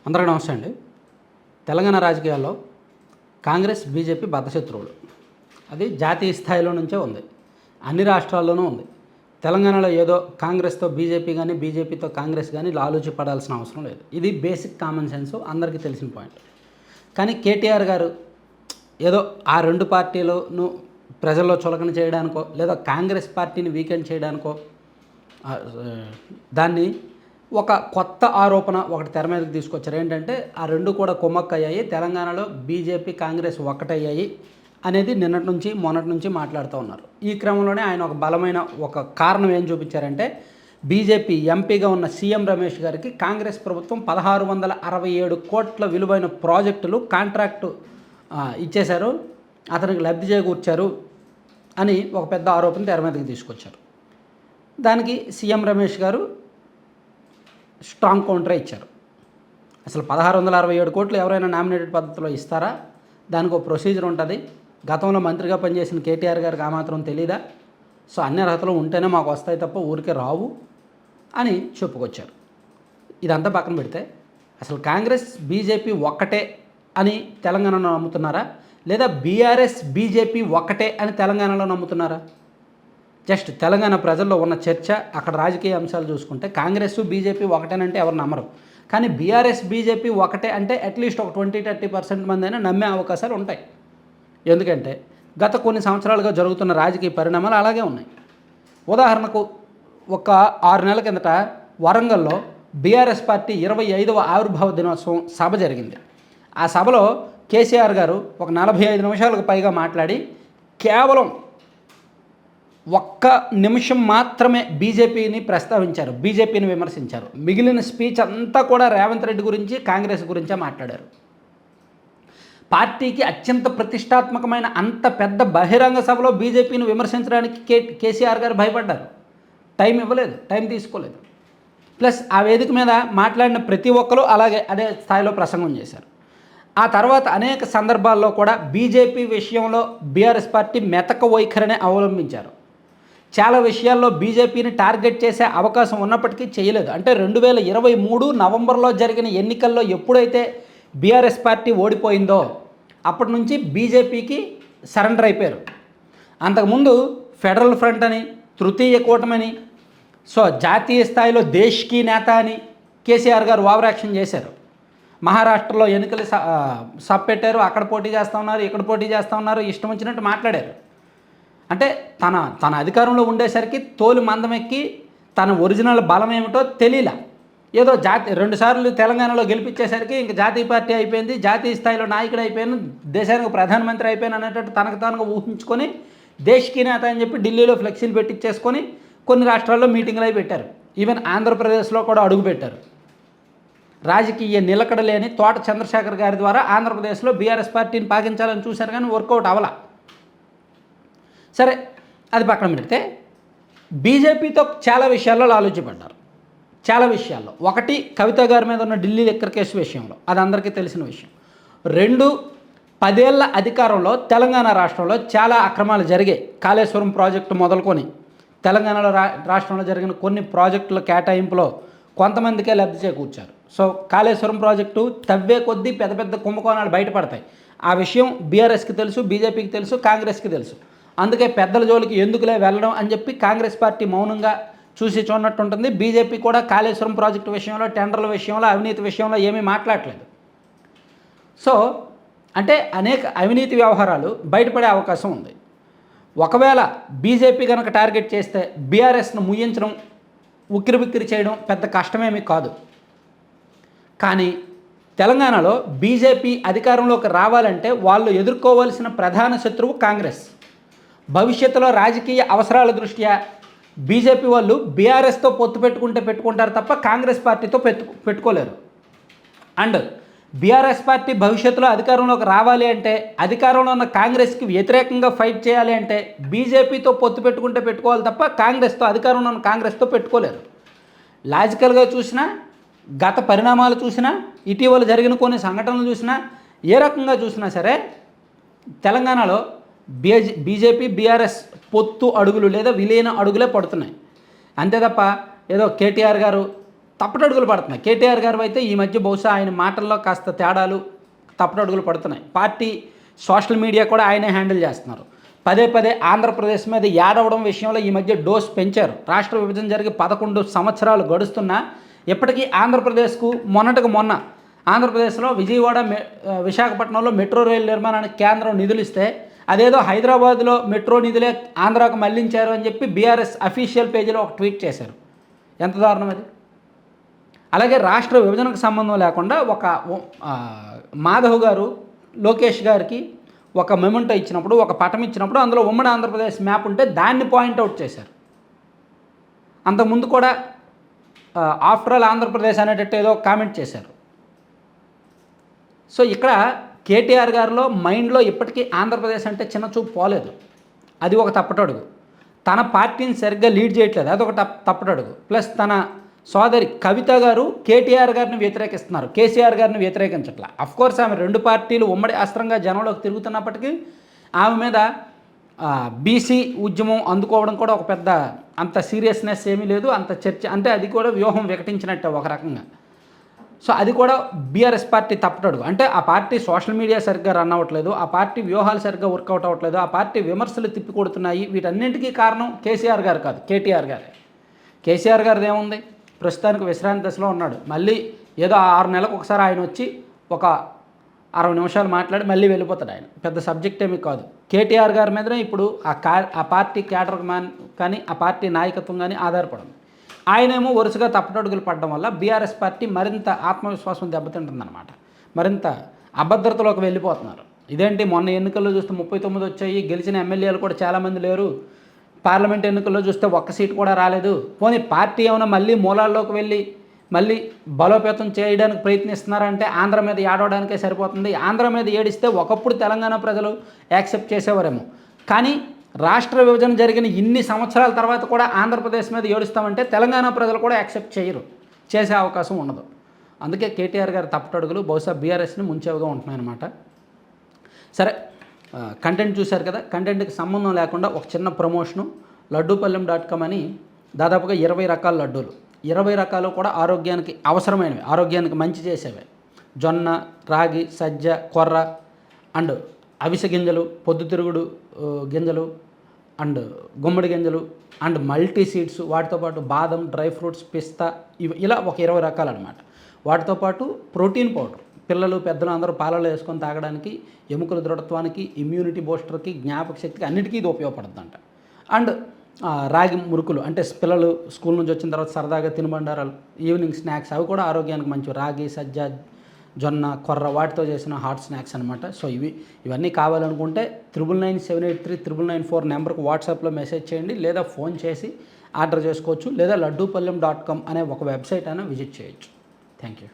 అందరికీ నమస్తే అండి. తెలంగాణ రాజకీయాల్లో కాంగ్రెస్, బీజేపీ బద్ధశత్రువులు. అది జాతీయ స్థాయిలో నుంచే ఉంది, అన్ని రాష్ట్రాల్లోనూ ఉంది. తెలంగాణలో ఏదో కాంగ్రెస్తో బీజేపీ కానీ, బీజేపీతో కాంగ్రెస్ కానీ లాలూచి పడాల్సిన అవసరం లేదు. ఇది బేసిక్ కామన్ సెన్స్, అందరికీ తెలిసిన పాయింట్. కానీ కేటీఆర్ గారు ఏదో ఆ రెండు పార్టీలను ప్రజల్లో చులకన చేయడానికో, లేదా కాంగ్రెస్ పార్టీని వీకెండ్ చేయడానికో దాన్ని ఒక కొత్త ఆరోపణ ఒకటి తెర మీదకి తీసుకొచ్చారు. ఏంటంటే ఆ రెండు కూడా కుమ్మక్కయ్యాయి, తెలంగాణలో బీజేపీ కాంగ్రెస్ ఒక్కటయ్యాయి అనేది మొన్నటి నుంచి మాట్లాడుతూ ఉన్నారు. ఈ క్రమంలోనే ఆయన ఒక బలమైన ఒక కారణం ఏం చూపించారంటే, బీజేపీ ఎంపీగా ఉన్న సీఎం రమేష్ గారికి కాంగ్రెస్ ప్రభుత్వం 1667 కోట్ల విలువైన ప్రాజెక్టులు కాంట్రాక్టు ఇచ్చేశారు, అతనికి లబ్ధి చేకూర్చారు అని ఒక పెద్ద ఆరోపణ తెర మీదకి తీసుకొచ్చారు. దానికి సీఎం రమేష్ గారు స్ట్రాంగ్ కౌంటరే ఇచ్చారు. అసలు 1667 కోట్లు ఎవరైనా నామినేటెడ్ పద్ధతిలో ఇస్తారా? దానికి ఒక ప్రొసీజర్ ఉంటుంది. గతంలో మంత్రిగా పనిచేసిన కేటీఆర్ గారికి ఆ మాత్రం తెలీదా? సో అన్ని అర్హతలు ఉంటేనే మాకు వస్తాయి తప్ప ఊరికే రావు అని చెప్పుకొచ్చారు. ఇదంతా పక్కన పెడితే అసలు కాంగ్రెస్, బీజేపీ ఒక్కటే అని తెలంగాణలో నమ్ముతున్నారా, లేదా బీఆర్ఎస్, బీజేపీ ఒక్కటే అని తెలంగాణలో నమ్ముతున్నారా? జస్ట్ తెలంగాణ ప్రజల్లో ఉన్న చర్చ, అక్కడ రాజకీయ అంశాలు చూసుకుంటే కాంగ్రెస్, బీజేపీ ఒకటేనంటే ఎవరు నమ్మరు. కానీ బీఆర్ఎస్, బీజేపీ ఒకటే అంటే అట్లీస్ట్ ఒక 20-30% మంది అయినా నమ్మే అవకాశాలు ఉంటాయి. ఎందుకంటే గత కొన్ని సంవత్సరాలుగా జరుగుతున్న రాజకీయ పరిణామాలు అలాగే ఉన్నాయి. ఉదాహరణకు ఒక 6 నెలల కిందట వరంగల్లో బీఆర్ఎస్ పార్టీ 25వ ఆవిర్భావ దినోత్సవం సభ జరిగింది. ఆ సభలో కేసీఆర్ గారు ఒక 45 నిమిషాలకు పైగా మాట్లాడి కేవలం ఒక్క నిమిషం మాత్రమే బీజేపీని ప్రస్తావించారు, బీజేపీని విమర్శించారు. మిగిలిన స్పీచ్ అంతా కూడా రేవంత్ రెడ్డి గురించి, కాంగ్రెస్ గురించే మాట్లాడారు. పార్టీకి అత్యంత ప్రతిష్టాత్మకమైన అంత పెద్ద బహిరంగ సభలో బీజేపీని విమర్శించడానికి కేసీఆర్ గారు భయపడ్డారు. టైం ఇవ్వలేదు, టైం తీసుకోలేదు. ప్లస్ ఆ వేదిక మీద మాట్లాడిన ప్రతి ఒక్కరూ అదే స్థాయిలో ప్రసంగం చేశారు. ఆ తర్వాత అనేక సందర్భాల్లో కూడా బీజేపీ విషయంలో బీఆర్ఎస్ పార్టీ మెతక వైఖరినే అవలంబించారు. చాలా విషయాల్లో బీజేపీని టార్గెట్ చేసే అవకాశం ఉన్నప్పటికీ చేయలేదు. అంటే 2023 నవంబర్లో జరిగిన ఎన్నికల్లో ఎప్పుడైతే బీఆర్ఎస్ పార్టీ ఓడిపోయిందో అప్పటి నుంచి బీజేపీకి సరెండర్ అయిపోయారు. అంతకుముందు ఫెడరల్ ఫ్రంట్ అని, తృతీయ కూటమని, సో జాతీయ స్థాయిలో దేశ్కి నేత అని కేసీఆర్ గారు ఓవర్ యాక్షన్ చేశారు. మహారాష్ట్రలో ఎన్నికలు సభ పెట్టారు, అక్కడ పోటీ చేస్తూ ఉన్నారు, ఇక్కడ పోటీ చేస్తూ ఉన్నారు, ఇష్టం వచ్చినట్టు మాట్లాడారు. అంటే తన అధికారంలో ఉండేసరికి తోలు మందమెక్కి తన ఒరిజినల్ బలం ఏమిటో తెలియలా. ఏదో 2 సార్లు తెలంగాణలో గెలిపించేసరికి ఇంక జాతీయ పార్టీ అయిపోయింది, జాతీయ స్థాయిలో నాయకుడు అయిపోయాను, దేశానికి ప్రధానమంత్రి అయిపోయాను అనేటట్టు తనకు ఊహించుకొని దేశ్కి నేత అని చెప్పి ఢిల్లీలో ఫ్లెక్సీలు పెట్టించేసుకొని కొన్ని రాష్ట్రాల్లో మీటింగ్లు అయి పెట్టారు. ఈవెన్ ఆంధ్రప్రదేశ్లో కూడా అడుగుపెట్టారు. రాజకీయ నిలకడ లేని తోట చంద్రశేఖర్ గారి ద్వారా ఆంధ్రప్రదేశ్లో బీఆర్ఎస్ పార్టీని పాకించాలని చూశారు, కానీ వర్కౌట్ అవ్వలా. సరే, అది పక్కన పెడితే బీజేపీతో చాలా విషయాల్లో ఆలోచించబడ్డారు. చాలా విషయాల్లో, ఒకటి కవిత గారి మీద ఉన్న ఢిల్లీ లిక్కర్ కేసు విషయంలో, అది అందరికీ తెలిసిన విషయం. 2, 10 ఏళ్ల అధికారంలో తెలంగాణ రాష్ట్రంలో చాలా అక్రమాలు జరిగాయి. కాళేశ్వరం ప్రాజెక్టు మొదలుకొని తెలంగాణలో రాష్ట్రంలో జరిగిన కొన్ని ప్రాజెక్టుల కేటాయింపులో కొంతమందికే లబ్ధి చేకూర్చారు. సో కాళేశ్వరం ప్రాజెక్టు తవ్వే కొద్దీ పెద్ద పెద్ద కుంభకోణాలు బయటపడతాయి. ఆ విషయం బీఆర్ఎస్కి తెలుసు, బీజేపీకి తెలుసు, కాంగ్రెస్కి తెలుసు. అందుకే పెద్దల జోలికి ఎందుకులే వెళ్ళడం అని చెప్పి కాంగ్రెస్ పార్టీ మౌనంగా చూసి చూడనట్టు ఉంటుంది. బీజేపీ కూడా కాళేశ్వరం ప్రాజెక్టు విషయంలో, టెండర్ల విషయంలో, అవినీతి విషయంలో ఏమీ మాట్లాడలేదు. సో అంటే అనేక అవినీతి వ్యవహారాలు బయటపడే అవకాశం ఉంది. ఒకవేళ బీజేపీ కనుక టార్గెట్ చేస్తే బీఆర్ఎస్ను ముయ్యించడం, ఉక్కిరిబిక్కిరి చేయడం పెద్ద కష్టమేమీ కాదు. కానీ తెలంగాణలో బీజేపీ అధికారంలోకి రావాలంటే వాళ్ళు ఎదుర్కోవాల్సిన ప్రధాన శత్రువు కాంగ్రెస్. భవిష్యత్తులో రాజకీయ అవసరాల దృష్ట్యా బీజేపీ వాళ్ళు బీఆర్ఎస్తో పొత్తు పెట్టుకుంటారు తప్ప కాంగ్రెస్ పార్టీతో పెట్టుకోలేరు. అండ్ బీఆర్ఎస్ పార్టీ భవిష్యత్తులో అధికారంలోకి రావాలి అంటే, అధికారంలో ఉన్న కాంగ్రెస్కి వ్యతిరేకంగా ఫైట్ చేయాలి అంటే బీజేపీతో పొత్తు పెట్టుకోవాలి తప్ప కాంగ్రెస్తో, అధికారంలో ఉన్న కాంగ్రెస్తో పెట్టుకోలేరు. లాజికల్గా చూసినా, గత పరిణామాలు చూసినా, ఇటీవల జరిగిన కొన్ని సంఘటనలు చూసినా, ఏ రకంగా చూసినా సరే తెలంగాణలో బీజేపీ, బీఆర్ఎస్ పొత్తు అడుగులు లేదా విలీన అడుగులే పడుతున్నాయి. అంతే తప్ప ఏదో కేటీఆర్ గారు తప్పటడుగులు పడుతున్నాయి. కేటీఆర్ గారు అయితే ఈ మధ్య బహుశా ఆయన మాటల్లో కాస్త తేడాలు తప్పటడుగులు పడుతున్నాయి. పార్టీ సోషల్ మీడియా కూడా ఆయనే హ్యాండిల్ చేస్తున్నారు. పదే పదే ఆంధ్రప్రదేశ్ మీద యాడవడం విషయంలో ఈ మధ్య డోస్ పెంచారు. రాష్ట్ర విభజన జరిగి 11 సంవత్సరాలు గడుస్తున్నా ఇప్పటికీ ఆంధ్రప్రదేశ్కు మొన్న ఆంధ్రప్రదేశ్లో విజయవాడ విశాఖపట్నంలో మెట్రో రైలు నిర్మాణానికి కేంద్రం నిధులు ఇస్తే అదేదో హైదరాబాద్లో మెట్రో నిధులే ఆంధ్రాకు మళ్లించారు అని చెప్పి బీఆర్ఎస్ అఫీషియల్ పేజీలో ఒక ట్వీట్ చేశారు. ఎంత దారుణం అది. అలాగే రాష్ట్ర విభజనకు సంబంధం లేకుండా ఒక మాధవ్ గారు లోకేష్ గారికి ఒక మెమెంటో ఇచ్చినప్పుడు, ఒక పటం ఇచ్చినప్పుడు అందులో ఉమ్మడి ఆంధ్రప్రదేశ్ మ్యాప్ ఉంటే దాన్ని పాయింట్అవుట్ చేశారు. అంతకుముందు కూడా ఆఫ్టర్ ఆల్ ఆంధ్రప్రదేశ్ అనేటట్టు ఏదో కామెంట్ చేశారు. సో ఇక్కడ కేటీఆర్ గారిలో మైండ్లో ఇప్పటికీ ఆంధ్రప్రదేశ్ అంటే చిన్న చూపు పోలేదు. అది ఒక తప్పటడుగు. తన పార్టీని సరిగ్గా లీడ్ చేయట్లేదు, అదొక తప్పటడుగు. ప్లస్ తన సోదరి కవిత గారు కేటీఆర్ గారిని వ్యతిరేకిస్తున్నారు, కేసీఆర్ గారిని వ్యతిరేకించట్లా. అఫ్కోర్స్ ఆమె 2 పార్టీలు ఉమ్మడి అస్త్రంగా జనంలోకి తిరుగుతున్నప్పటికీ ఆమె మీద బీసీ ఉద్యమం అందుకోవడం కూడా ఒక పెద్ద అంత సీరియస్నెస్ ఏమీ లేదు, అంత చర్చ అంటే అది కూడా వ్యూహం వికటించినట్టే ఒక రకంగా. సో అది కూడా బీఆర్ఎస్ పార్టీ తప్పటడుగు. అంటే ఆ పార్టీ సోషల్ మీడియా సరిగ్గా రన్ అవ్వట్లేదు, ఆ పార్టీ వ్యూహాలు సరిగ్గా వర్కౌట్ అవ్వట్లేదు, ఆ పార్టీ విమర్శలు తిప్పికొడుతున్నాయి. వీటన్నింటికీ కారణం కేసీఆర్ గారు కాదు, కేటీఆర్ గారే. కేసీఆర్ గారిది ఏముంది, ప్రస్తుతానికి విశ్రాంతి దశలో ఉన్నాడు. మళ్ళీ ఏదో 6 నెలలకు ఒకసారి ఆయన వచ్చి ఒక 60 నిమిషాలు మాట్లాడి మళ్ళీ వెళ్ళిపోతాడు. ఆయన పెద్ద సబ్జెక్ట్ ఏమీ కాదు. కేటీఆర్ గారి మీదనే ఇప్పుడు ఆ పార్టీ క్యాడర్ కానీ ఆ పార్టీ నాయకత్వం కానీ ఆధారపడింది. ఆయనేమో వరుసగా తప్పటడుగులు పడడం వల్ల బీఆర్ఎస్ పార్టీ మరింత ఆత్మవిశ్వాసం దెబ్బతింటుందన్నమాట. మరింత అభద్రతలోకి వెళ్ళిపోతున్నారు. ఇదేంటి మొన్న ఎన్నికల్లో చూస్తే 39 వచ్చాయి, గెలిచిన ఎమ్మెల్యేలు కూడా చాలామంది లేరు, పార్లమెంట్ ఎన్నికల్లో చూస్తే ఒక్క సీటు కూడా రాలేదు. పోనీ పార్టీ ఏమైనా మళ్ళీ మూలాల్లోకి వెళ్ళి మళ్ళీ బలోపేతం చేయడానికి ప్రయత్నిస్తున్నారంటే ఆంధ్ర మీద ఏడవడానికే సరిపోతుంది. ఆంధ్ర మీద ఏడిస్తే ఒకప్పుడు తెలంగాణ ప్రజలు యాక్సెప్ట్ చేసేవారేమో, కానీ రాష్ట్ర విభజన జరిగిన ఇన్ని సంవత్సరాల తర్వాత కూడా ఆంధ్రప్రదేశ్ మీద ఏడుస్తామంటే తెలంగాణ ప్రజలు కూడా యాక్సెప్ట్ చేయరు, చేసే అవకాశం ఉండదు. అందుకే కేటీఆర్ గారి తప్పటడుగులు బహుశా బీఆర్ఎస్ని ముంచేవిగా ఉంటున్నాయన్నమాట. సరే, కంటెంట్ చూశారు కదా. కంటెంట్కి సంబంధం లేకుండా ఒక చిన్న ప్రమోషను. లడ్డూపల్లెం.com అని దాదాపుగా 20 రకాల లడ్డూలు, 20 రకాలు కూడా ఆరోగ్యానికి అవసరమైనవి, ఆరోగ్యానికి మంచి చేసేవి. జొన్న, రాగి, సజ్జ, కొర్ర అండ్ అవిసె గింజలు, పొద్దుతిరుగుడు గింజలు అండ్ గుమ్మడి గింజలు అండ్ మల్టీ సీడ్స్, వాటితో పాటు బాదం, డ్రై ఫ్రూట్స్, పిస్తా, ఇవి ఇలా ఒక 20 రకాలు అనమాట. వాటితో పాటు ప్రోటీన్ పౌడర్, పిల్లలు పెద్దలు అందరూ పాలలో వేసుకొని తాగడానికి, ఎముకల దృఢత్వానికి, ఇమ్యూనిటీ బూస్టర్కి, జ్ఞాపక శక్తికి అన్నిటికీ ఇది ఉపయోగపడుతుందంట. అండ్ రాగి మురుకులు, అంటే పిల్లలు స్కూల్ నుంచి వచ్చిన తర్వాత సరదాగా తినుబండారాలు, ఈవినింగ్ స్నాక్స్, అవి కూడా ఆరోగ్యానికి మంచివి. రాగి, సజ్జ, జొన్న, కొర్ర వాటితో చేసిన హాట్ స్నాక్స్ అనమాట. సో ఇవన్నీ కావాలనుకుంటే 9997839994 నెంబర్కి వాట్సాప్లో మెసేజ్ చేయండి, లేదా ఫోన్ చేసి ఆర్డర్ చేసుకోవచ్చు, లేదా లడ్డూపల్లెం.com అనే ఒక వెబ్సైట్ అయినా విజిట్ చేయొచ్చు. Thank you.